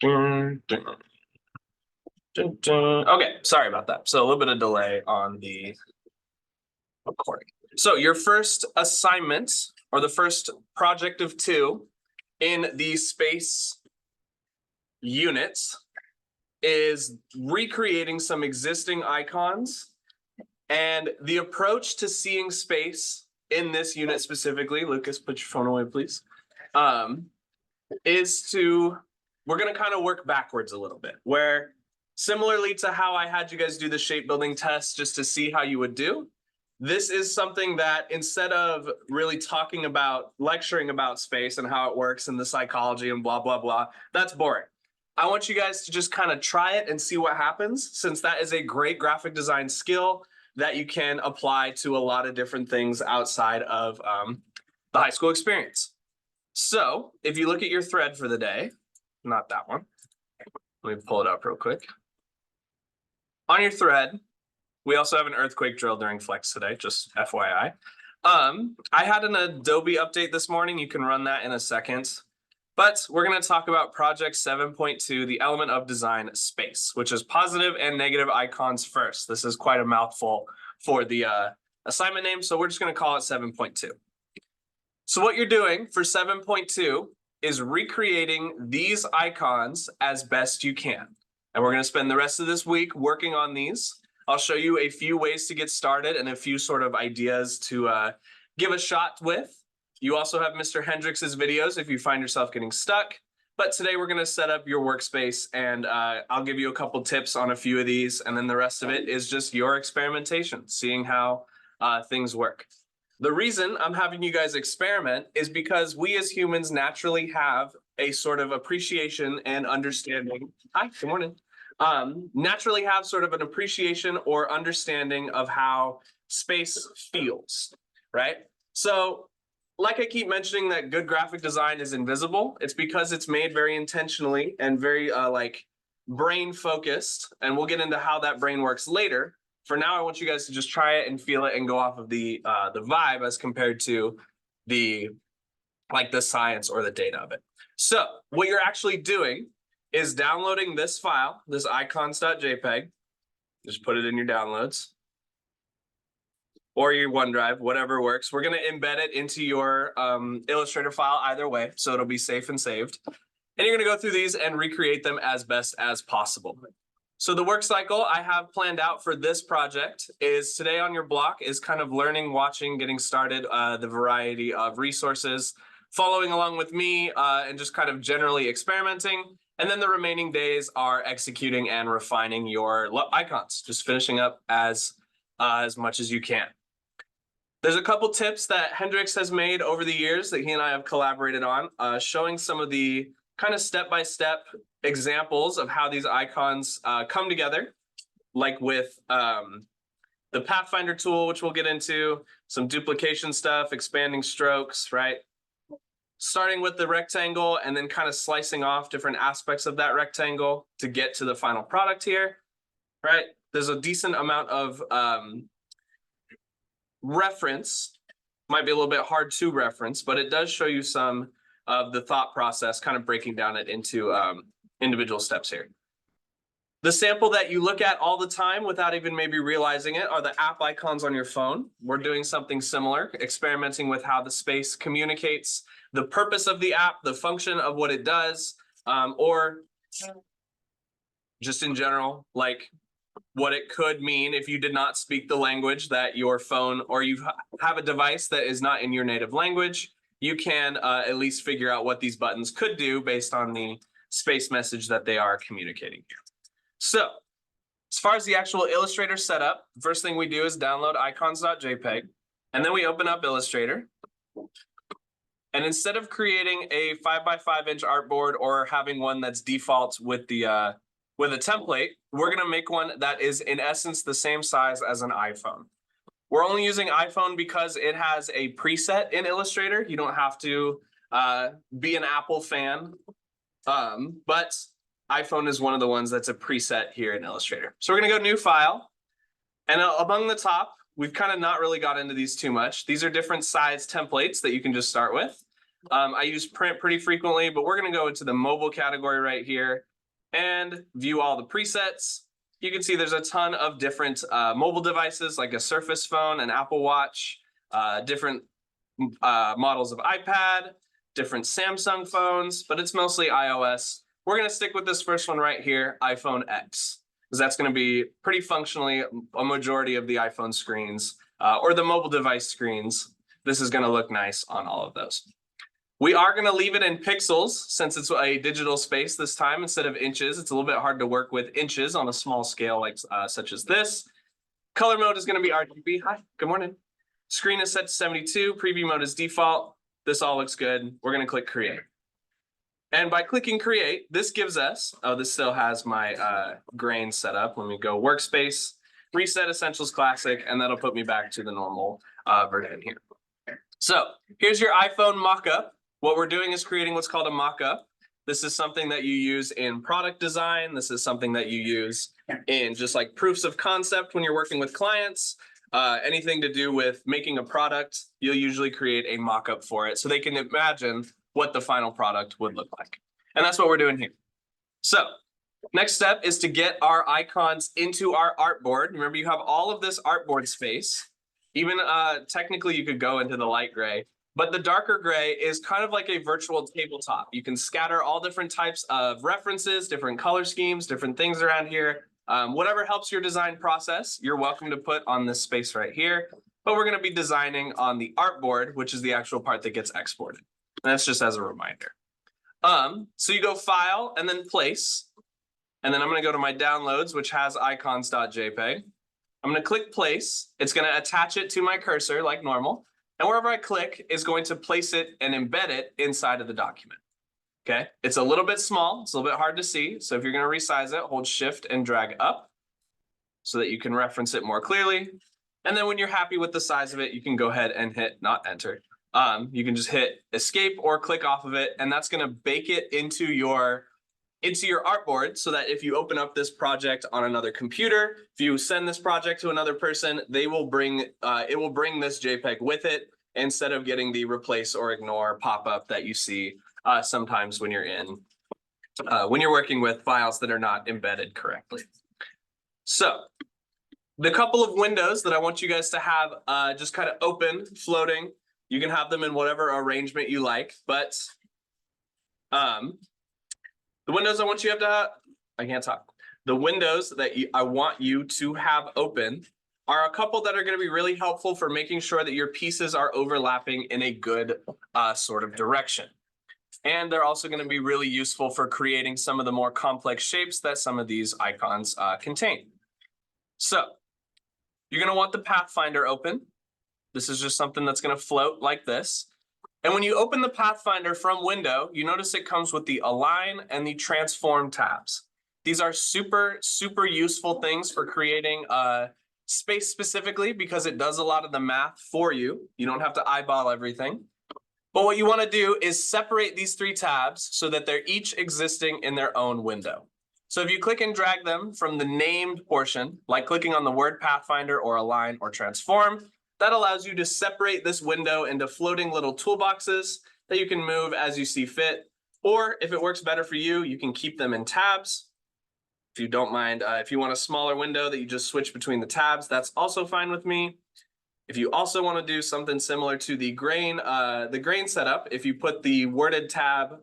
Okay, sorry about that. So a little bit of delay on the recording. So your first assignment or the first project of 2 in the space units is recreating some existing icons. And the approach to seeing space in this unit specifically, Lucas, put your phone away, please, is we're going to kind of work backwards a little bit, where similarly to how I had you guys do the shape building test just to see how you would do, this is something that instead of really lecturing about space and how it works and the psychology and blah, blah, blah, that's boring. I want you guys to just kind of try it and see what happens, since that is a great graphic design skill that you can apply to a lot of different things outside of the high school experience. So if you look at your thread for the day, not that one, let me pull it up real quick. On your thread, we also have an earthquake drill during flex today, just FYI. I had an Adobe update this morning. You can run that in a second. But we're going to talk about project 7.2, the element of design space, which is positive and negative icons first. This is quite a mouthful for the assignment name, so we're just going to call it 7.2. So what you're doing for 7.2 is recreating these icons as best you can. And we're going to spend the rest of this week working on these. I'll show you a few ways to get started and a few sort of ideas to give a shot with. You also have Mr. Hendrix's videos if you find yourself getting stuck. But today we're going to set up your workspace, and I'll give you a couple tips on a few of these, and then the rest of it is just your experimentation, seeing how things work. The reason I'm having you guys experiment is because we as humans naturally have a sort of appreciation and understanding. Hi, good morning. Naturally have sort of an appreciation or understanding of how space feels, right? So like I keep mentioning that good graphic design is invisible, it's because it's made very intentionally and very brain focused. And we'll get into how that brain works later. For now, I want you guys to just try it and feel it and go off of the vibe as compared to the science or the data of it. So what you're actually doing is downloading this file, this icons.jpg. Just put it in your downloads or your OneDrive, whatever works. We're going to embed it into your Illustrator file either way, so it'll be safe and saved. And you're going to go through these and recreate them as best as possible. So the work cycle I have planned out for this project is today on your block is kind of learning, watching, getting started, the variety of resources, following along with me, and just kind of generally experimenting. And then the remaining days are executing and refining your icons, just finishing up as much as you can. There's a couple tips that Hendrix has made over the years that he and I have collaborated on, showing some of the kind of step-by-step examples of how these icons come together, like with the Pathfinder tool, which we'll get into, some duplication stuff, expanding strokes, right? Starting with the rectangle and then kind of slicing off different aspects of that rectangle to get to the final product here, right? There's a decent amount of reference, might be a little bit hard to reference, but it does show you some of the thought process, kind of breaking down it into individual steps here. The sample that you look at all the time without even maybe realizing it are the app icons on your phone. We're doing something similar, experimenting with how the space communicates, the purpose of the app, the function of what it does, or just in general, like what it could mean if you did not speak the language that your phone, or you have a device that is not in your native language, you can at least figure out what these buttons could do based on the space message that they are communicating here. So as far as the actual Illustrator setup, the first thing we do is download icons.jpg, and then we open up Illustrator. And instead of creating a 5x5 inch artboard or having one that's default with a template, we're going to make one that is in essence the same size as an iPhone. We're only using iPhone because it has a preset in Illustrator. You don't have to be an Apple fan, but iPhone is one of the ones that's a preset here in Illustrator. So we're going to go new file, and among the top, we've kind of not really got into these too much. These are different size templates that you can just start with. I use print pretty frequently, but we're going to go into the mobile category right here. and view all the presets. You can see there's a ton of different mobile devices like a Surface phone, an Apple Watch, different models of iPad, different Samsung phones, but it's mostly iOS. We're going to stick with this first one right here, iPhone X, because that's going to be pretty functionally a majority of the iPhone screens or the mobile device screens. This is going to look nice on all of those. We are going to leave it in pixels since it's a digital space this time instead of inches. It's a little bit hard to work with inches on a small scale like such as this. Color mode is going to be RGB. Hi, good morning. Screen is set to 72. Preview mode is default. This all looks good. We're going to click create. And by clicking create, this gives us, oh, this still has my grain set up. Let me go workspace, reset essentials classic, and that'll put me back to the normal version here. So here's your iPhone mockup. What we're doing is creating what's called a mockup. This is something that you use in product design. This is something that you use in just like proofs of concept when you're working with clients. Anything to do with making a product, you'll usually create a mockup for it so they can imagine what the final product would look like. And that's what we're doing here. So next step is to get our icons into our artboard. Remember, you have all of this artboard space. Even technically, you could go into the light gray. But the darker gray is kind of like a virtual tabletop. You can scatter all different types of references, different color schemes, different things around here. Whatever helps your design process, you're welcome to put on this space right here. But we're going to be designing on the artboard, which is the actual part that gets exported. And that's just as a reminder. So you go File and then Place. And then I'm going to go to my downloads, which has icons.jpg. I'm going to click Place. It's going to attach it to my cursor like normal. And wherever I click is going to place it and embed it inside of the document. Okay, it's a little bit small. It's a little bit hard to see. So if you're going to resize it, hold Shift and drag up so that you can reference it more clearly. And then when you're happy with the size of it, you can go ahead and hit not enter. You can just hit escape or click off of it. And that's going to bake it into your artboard so that if you open up this project on another computer, if you send this project to another person, they will bring it will bring this JPEG with it instead of getting the replace or ignore pop-up that you see sometimes when you're working with files that are not embedded correctly. So the couple of windows that I want you guys to have just kind of open, floating. You can have them in whatever arrangement you like, but the windows I want you to have, I can't talk. The windows that I want you to have open are a couple that are going to be really helpful for making sure that your pieces are overlapping in a good sort of direction. And they're also going to be really useful for creating some of the more complex shapes that some of these icons contain. So you're going to want the Pathfinder open. This is just something that's going to float like this. And when you open the Pathfinder from window, you notice it comes with the Align and the Transform tabs. These are super, super useful things for creating space specifically because it does a lot of the math for you. You don't have to eyeball everything. But what you want to do is separate these three tabs so that they're each existing in their own window. So if you click and drag them from the named portion, like clicking on the word Pathfinder or Align or Transform, that allows you to separate this window into floating little toolboxes that you can move as you see fit. Or if it works better for you, you can keep them in tabs. If you don't mind, if you want a smaller window that you just switch between the tabs, that's also fine with me. If you also want to do something similar to the grain setup, if you put the worded tab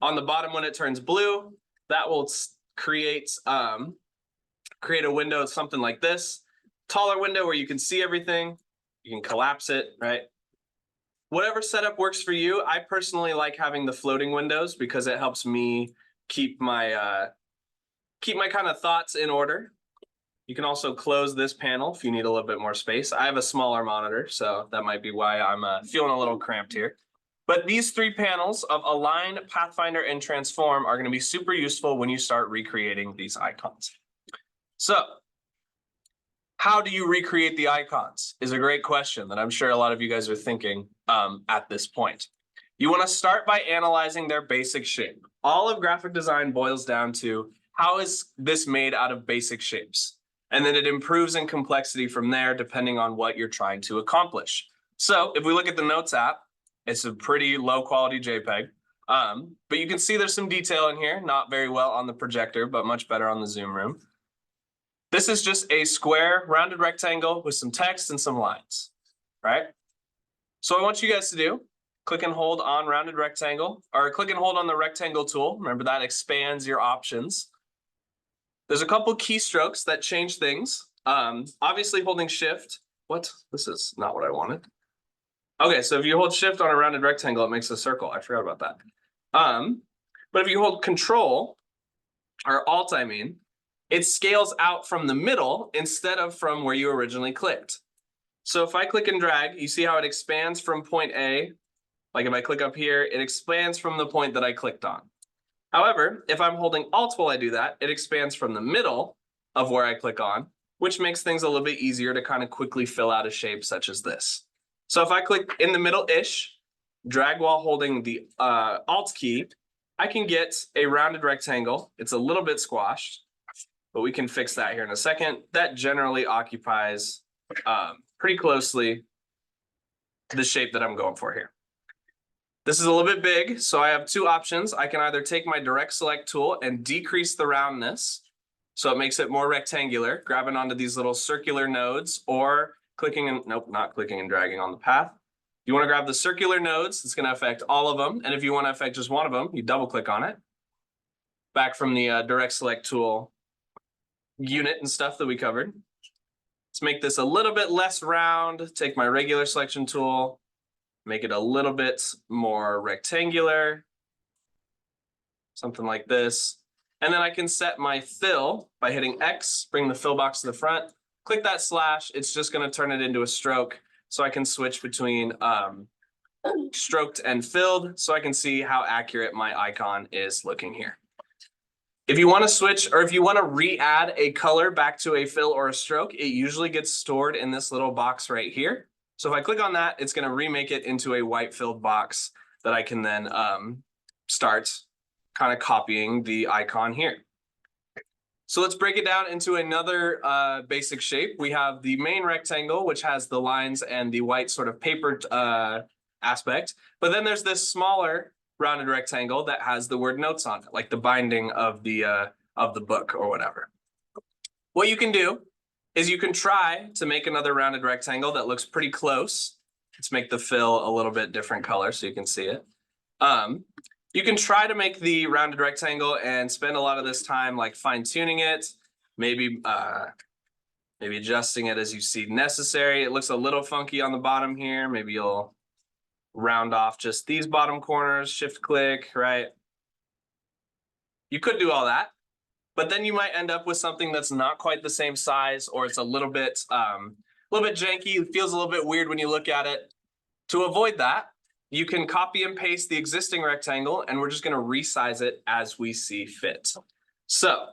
on the bottom when it turns blue, that will create a window, something like this. Taller window where you can see everything. You can collapse it, right? Whatever setup works for you. I personally like having the floating windows because it helps me keep my kind of thoughts in order. You can also close this panel if you need a little bit more space. I have a smaller monitor, so that might be why I'm feeling a little cramped here. But these three panels of Align, Pathfinder, and Transform are going to be super useful when you start recreating these icons. So how do you recreate the icons is a great question that I'm sure a lot of you guys are thinking at this point. You want to start by analyzing their basic shape. All of graphic design boils down to how is this made out of basic shapes? And then it improves in complexity from there depending on what you're trying to accomplish. So if we look at the Notes app, it's a pretty low quality JPEG. But you can see there's some detail in here, not very well on the projector, but much better on the Zoom room. This is just a square rounded rectangle with some text and some lines, right? So I want you guys to do, click and hold on rounded rectangle, or click and hold on the rectangle tool. Remember that expands your options. There's a couple keystrokes that change things. Obviously holding shift. What? This is not what I wanted. Okay, so if you hold shift on a rounded rectangle, it makes a circle. I forgot about that. But if you hold control, or alt, I mean, it scales out from the middle instead of from where you originally clicked. So if I click and drag, you see how it expands from point A. Like if I click up here, it expands from the point that I clicked on. However, if I'm holding alt while I do that, it expands from the middle of where I click on, which makes things a little bit easier to kind of quickly fill out a shape such as this. So if I click in the middle-ish, drag while holding the alt key, I can get a rounded rectangle. It's a little bit squashed, but we can fix that here in a second. That generally occupies pretty closely the shape that I'm going for here. This is a little bit big, so I have two options. I can either take my direct select tool and decrease the roundness, so it makes it more rectangular, grabbing onto these little circular nodes, or clicking and, nope, not clicking and dragging on the path. You want to grab the circular nodes, it's going to affect all of them, and if you want to affect just one of them, you double click on it. Back from the direct select tool unit and stuff that we covered. Let's make this a little bit less round, take my regular selection tool, make it a little bit more rectangular, something like this. And then I can set my fill by hitting X, bring the fill box to the front, click that slash, it's just gonna turn it into a stroke. So I can switch between stroked and filled so I can see how accurate my icon is looking here. If you wanna switch, or if you wanna re-add a color back to a fill or a stroke, it usually gets stored in this little box right here. So if I click on that, it's going to remake it into a white filled box that I can then start kind of copying the icon here. So let's break it down into another basic shape. We have the main rectangle, which has the lines and the white sort of paper aspect. But then there's this smaller rounded rectangle that has the word notes on it, like the binding of the book or whatever. What you can do is you can try to make another rounded rectangle that looks pretty close. Let's make the fill a little bit different color so you can see it. You can try to make the rounded rectangle and spend a lot of this time like fine tuning it, maybe adjusting it as you see necessary. It looks a little funky on the bottom here. Maybe you'll round off just these bottom corners, shift click, right? You could do all that. But then you might end up with something that's not quite the same size, or it's a little bit janky. It feels a little bit weird when you look at it. To avoid that, you can copy and paste the existing rectangle, and we're just going to resize it as we see fit. So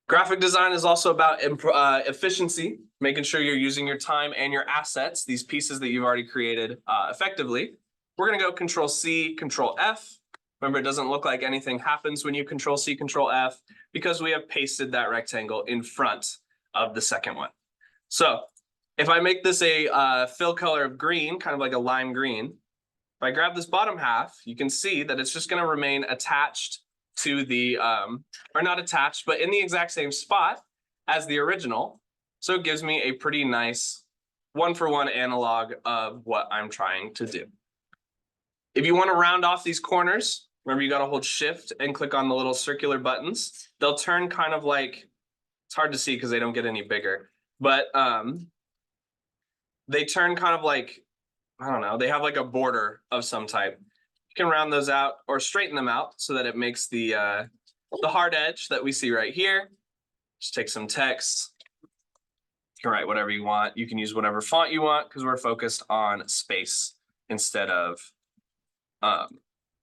graphic design is also about efficiency, making sure you're using your time and your assets, these pieces that you've already created effectively. We're going to go Control C, Control F. Remember, it doesn't look like anything happens when you Control C, Control F, because we have pasted that rectangle in front of the second one. So if I make this a fill color of green, kind of like a lime green, if I grab this bottom half, you can see that it's just going to remain attached to the, or not attached, but in the exact same spot as the original. So it gives me a pretty nice one-for-one analog of what I'm trying to do. If you want to round off these corners, remember you got to hold shift and click on the little circular buttons. They'll turn kind of like, it's hard to see because they don't get any bigger, but they turn kind of like, I don't know, they have like a border of some type. You can round those out or straighten them out so that it makes the hard edge that we see right here. Just take some text. You can write whatever you want. You can use whatever font you want because we're focused on space instead of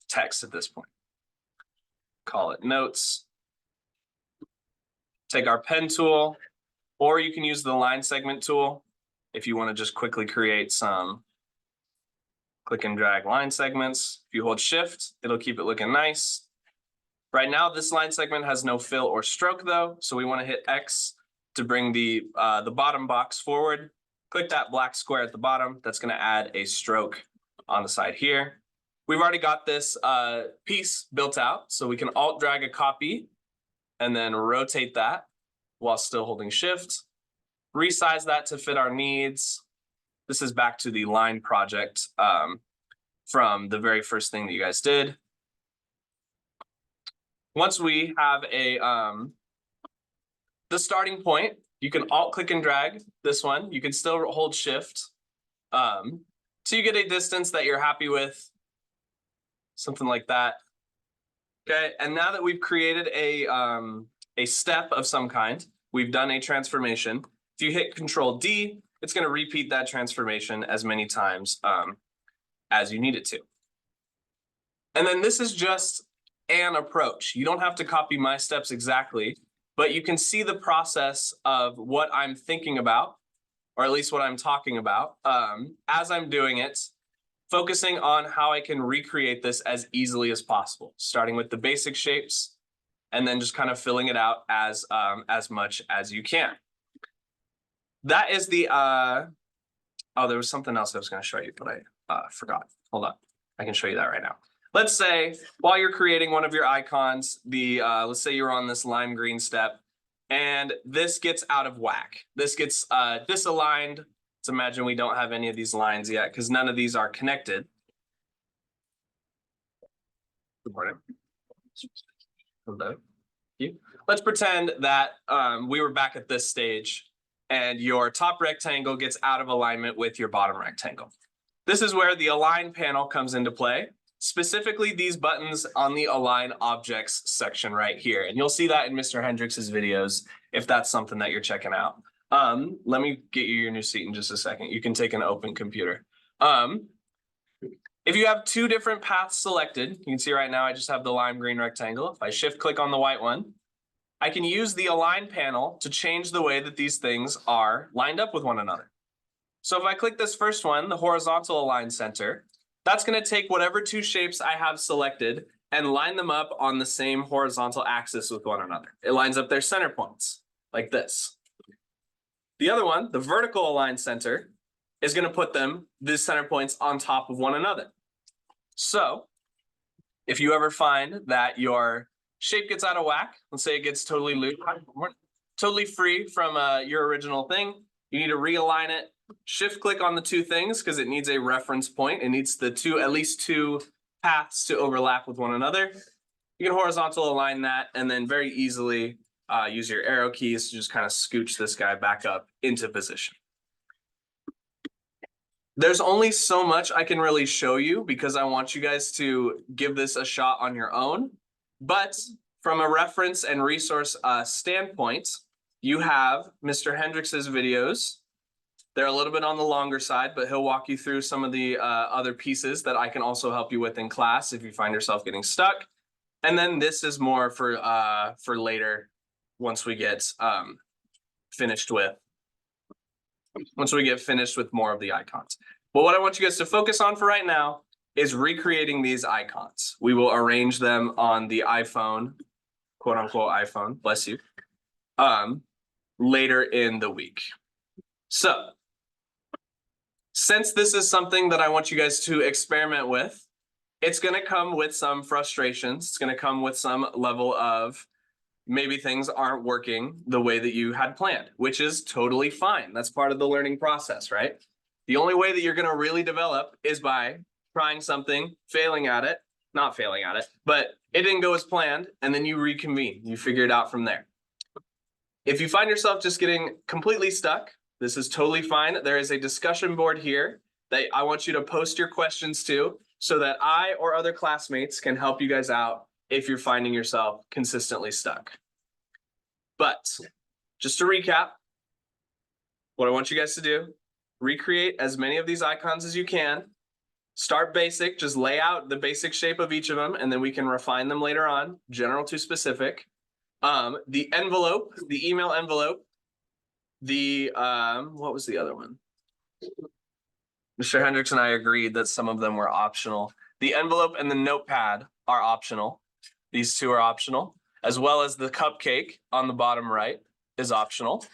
text at this point. Call it notes. Take our pen tool, or you can use the line segment tool if you want to just quickly create some click and drag line segments. If you hold shift, it'll keep it looking nice. Right now, this line segment has no fill or stroke though, so we want to hit X to bring the bottom box forward. Click that black square at the bottom. That's going to add a stroke on the side here. we've already got this piece built out, so we can alt drag a copy and then rotate that while still holding shift, resize that to fit our needs. This is back to the line project from the very first thing that you guys did. Once we have the starting point, you can alt click and drag this one. You can still hold shift till you get a distance that you're happy with, something like that. Okay, and now that we've created a step of some kind, we've done a transformation. If you hit Control D, it's going to repeat that transformation as many times as you need it to. And then this is just an approach. You don't have to copy my steps exactly, but you can see the process of what I'm thinking about, or at least what I'm talking about, as I'm doing it, focusing on how I can recreate this as easily as possible, starting with the basic shapes, and then just kind of filling it out as much as you can. That is the, oh, there was something else I was going to show you, but I forgot. Hold on, I can show you that right now. Let's say while you're creating one of your icons, let's say you're on this lime green step, and this gets out of whack. This gets disaligned. Let's imagine we don't have any of these lines yet because none of these are connected. Good morning. Hello. Thank you. Let's pretend that we were back at this stage and your top rectangle gets out of alignment with your bottom rectangle. This is where the align panel comes into play. Specifically, these buttons on the align objects section right here. And you'll see that in Mr. Hendrix's videos if that's something that you're checking out. Let me get you your new seat in just a second. You can take an open computer. If you have two different paths selected, you can see right now I just have the lime green rectangle. If I shift click on the white one, I can use the align panel to change the way that these things are lined up with one another. So if I click this first one, the horizontal align center, that's going to take whatever two shapes I have selected and line them up on the same horizontal axis with one another. It lines up their center points like this. The other one, the vertical align center, is going to put these center points on top of one another. So if you ever find that your shape gets out of whack, let's say it gets totally loose, totally free from your original thing, you need to realign it. Shift click on the two things because it needs a reference point. It needs at least two paths to overlap with one another. You can horizontal align that and then very easily use your arrow keys to just kind of scooch this guy back up into position. There's only so much I can really show you because I want you guys to give this a shot on your own. But from a reference and resource standpoint, you have Mr. Hendrix's videos. They're a little bit on the longer side, but he'll walk you through some of the other pieces that I can also help you with in class if you find yourself getting stuck. And then this is more for later once we get finished with more of the icons. But what I want you guys to focus on for right now is recreating these icons. We will arrange them on the iPhone, quote unquote iPhone, bless you, later in the week. So since this is something that I want you guys to experiment with, it's going to come with some frustrations. It's going to come with some level of maybe things aren't working the way that you had planned, which is totally fine. That's part of the learning process, right? The only way that you're going to really develop is by trying something, not failing at it, but it didn't go as planned, and then you reconvene. You figure it out from there. If you find yourself just getting completely stuck, this is totally fine. There is a discussion board here that I want you to post your questions to so that I or other classmates can help you guys out if you're finding yourself consistently stuck. But just to recap, what I want you guys to do, recreate as many of these icons as you can. Start basic, just lay out the basic shape of each of them, and then we can refine them later on, general to specific. The envelope, the email envelope, what was the other one? Mr. Hendrix and I agreed that some of them were optional. The envelope and the notepad are optional. These two are optional, as well as the cupcake on the bottom right is optional.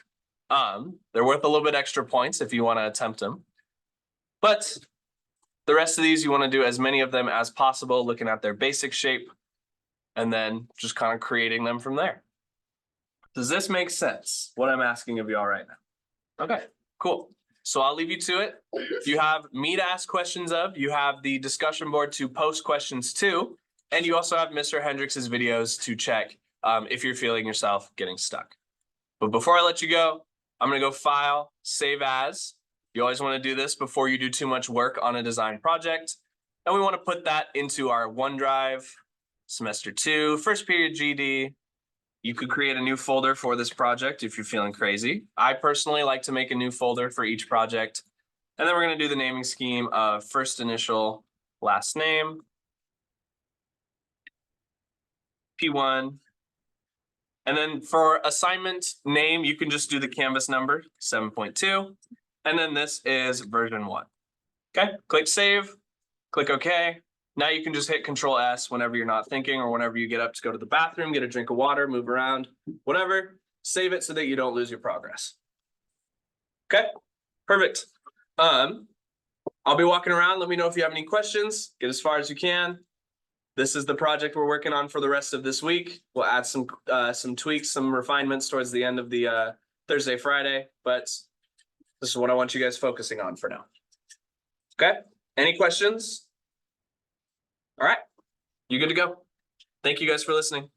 They're worth a little bit extra points if you want to attempt them. But The rest of these, you want to do as many of them as possible, looking at their basic shape, and then just kind of creating them from there. Does this make sense, what I'm asking of y'all right now? Okay, cool. So I'll leave you to it. You have me to ask questions of, you have the discussion board to post questions to, and you also have Mr. Hendrix's videos to check if you're feeling yourself getting stuck. But before I let you go, I'm gonna go File, Save As. You always want to do this before you do too much work on a design project. And we want to put that into our OneDrive, semester 2, first period GD. You could create a new folder for this project if you're feeling crazy. I personally like to make a new folder for each project. And then we're going to do the naming scheme of first initial, last name, P1. And then for assignment name, you can just do the Canvas number, 7.2. And then this is version 1. Okay, click save, click OK. Now you can just hit Control S whenever you're not thinking or whenever you get up to go to the bathroom, get a drink of water, move around, whatever. Save it so that you don't lose your progress. Okay, perfect. I'll be walking around. Let me know if you have any questions. Get as far as you can. This is the project we're working on for the rest of this week. We'll add some tweaks, some refinements towards the end of the Thursday, Friday, but this is what I want you guys focusing on for now. Okay, any questions? All right, you good to go? Thank you guys for listening.